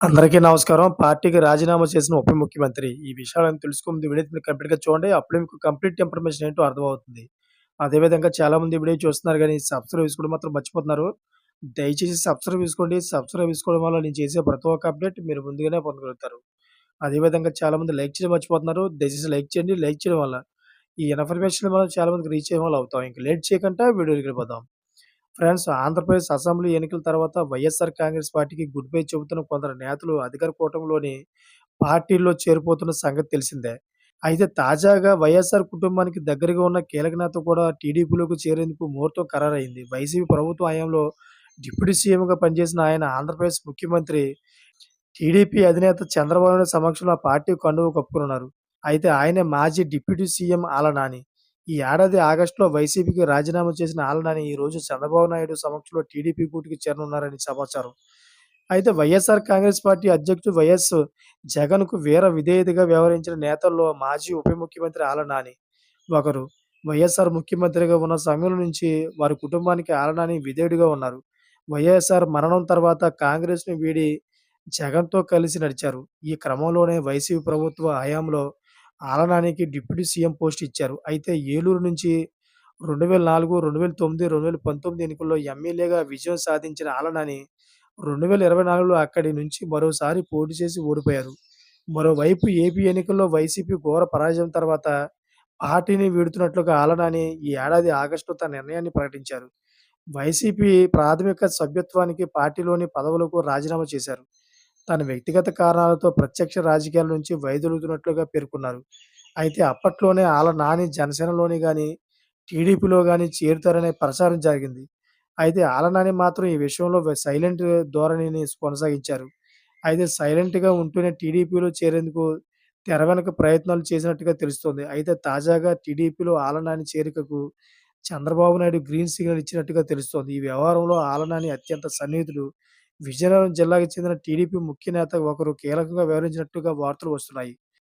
అందరికీ నమస్కారం. పార్టీకి రాజీనామా చేసిన ఉప ముఖ్యమంత్రి. ఈ విషయాలను తెలుసుకునే ముందు వీడియో మీరు కంప్లీట్‌గా చూడండి. అప్పుడే మీకు కంప్లీట్ ఇన్ఫర్మేషన్ ఏంటో అర్థమవుతుంది. అదే విధంగా చాలామంది వీడియో చూస్తున్నారు గానీ సబ్స్క్రైబ్ చేసుకోవడం మాత్రం మర్చిపోతున్నారు. దయచేసి సబ్స్క్రైబ్ చేసుకోండి. సబ్స్క్రైబ్ చేసుకోవడం వల్ల నేను చేసే ప్రతి ఒక్క అప్డేట్ మీరు ముందుగానే పొందగలుగుతారు. అదే విధంగా చాలామంది లైక్ చేయడం మర్చిపోతున్నారు. దయచేసి లైక్ చేయండి. లైక్ చేయడం వల్ల ఈ ఇన్ఫర్మేషన్ మనం చాలా మందికి రీచ్ అయ్యే వాళ్ళు అవుతాం. ఇంక లేట్ చేయకుండా వీడియోలోకి వెళ్ళిపోదాం. ఫ్రెండ్స్, ఆంధ్రప్రదేశ్ అసెంబ్లీ ఎన్నికల తర్వాత వైఎస్ఆర్ కాంగ్రెస్ పార్టీకి గుడ్ బై చెబుతున్న కొందరు నేతలు అధికార కూటమిలోని పార్టీల్లో చేరిపోతున్న సంగతి తెలిసిందే. అయితే తాజాగా వైఎస్ఆర్ కుటుంబానికి దగ్గరగా ఉన్న కీలక నేత కూడా టీడీపీలోకి చేరేందుకు ముహూర్తం ఖరారైంది. వైసీపీ ప్రభుత్వ హయాంలో డిప్యూటీ సీఎంగా పనిచేసిన ఆయన ఆంధ్రప్రదేశ్ ముఖ్యమంత్రి టీడీపీ అధినేత చంద్రబాబు నాయుడు సమక్షంలో ఆ పార్టీ కండువా కప్పుకోనున్నారు. అయితే ఆయనే మాజీ డిప్యూటీ సీఎం ఆళ్ల నాని. ఈ ఏడాది ఆగస్టులో వైసీపీకి రాజీనామా చేసిన ఆళ్ల నాని ఈరోజు చంద్రబాబు నాయుడు సమక్షంలో టీడీపీ గూటికి చేరనున్నారని సమాచారం. అయితే వైఎస్ఆర్ కాంగ్రెస్ పార్టీ అధ్యక్షుడు వైఎస్ జగన్‌కు వీర విధేయతగా వ్యవహరించిన నేతల్లో మాజీ ఉప ముఖ్యమంత్రి ఆళ్ల నాని ఒకరు. వైఎస్ఆర్ ముఖ్యమంత్రిగా ఉన్న సమయం నుంచి వారి కుటుంబానికి ఆళ్ల నాని విధేయుడిగా ఉన్నారు. వైఎస్ఆర్ మరణం తర్వాత కాంగ్రెస్‌ని వీడి జగన్‌తో కలిసి నడిచారు. ఈ క్రమంలోనే వైసీపీ ప్రభుత్వ హయాంలో ఆళ్ల నానికి డిప్యూటీ సీఎం పోస్ట్ ఇచ్చారు. అయితే ఏలూరు నుంచి 2004, 2009, 2019 ఎన్నికల్లో ఎమ్మెల్యేగా విజయం సాధించిన ఆళ్ల నాని 2024లో అక్కడి నుంచి మరోసారి పోటీ చేసి ఓడిపోయారు. మరోవైపు ఏపీ ఎన్నికల్లో వైసీపీ ఘోర పరాజయం తర్వాత పార్టీని వీడుతున్నట్లుగా ఆళ్ల నాని ఈ ఏడాది ఆగస్టులో తన నిర్ణయాన్ని ప్రకటించారు. వైసీపీ ప్రాథమిక సభ్యత్వానికి, పార్టీలోని పదవులకు రాజీనామా చేశారు. తన వ్యక్తిగత కారణాలతో ప్రత్యక్ష రాజకీయాల నుంచి వైదొలుగుతున్నట్లుగా పేర్కొన్నారు. అయితే అప్పట్లోనే ఆళ్ల నాని జనసేనలోని గాని, టీడీపీలో గాని చేరుతారనే ప్రచారం జరిగింది. అయితే ఆళ్ల నాని మాత్రం ఈ విషయంలో సైలెంట్ ధోరణిని కొనసాగించారు. అయితే సైలెంట్‌గా ఉంటూనే టీడీపీలో చేరేందుకు తెర వెనుక ప్రయత్నాలు చేసినట్టుగా తెలుస్తోంది. అయితే తాజాగా టీడీపీలో ఆళ్ల నాని చేరికకు చంద్రబాబు నాయుడు గ్రీన్ సిగ్నల్ ఇచ్చినట్టుగా తెలుస్తోంది. ఈ వ్యవహారంలో ఆళ్ల నాని అత్యంత సన్నిహితుడు, విజయనగరం జిల్లాకు చెందిన టీడీపీ ముఖ్య నేత ఒకరు కీలకంగా వ్యవహరించినట్టుగా వార్తలు వస్తున్నాయి.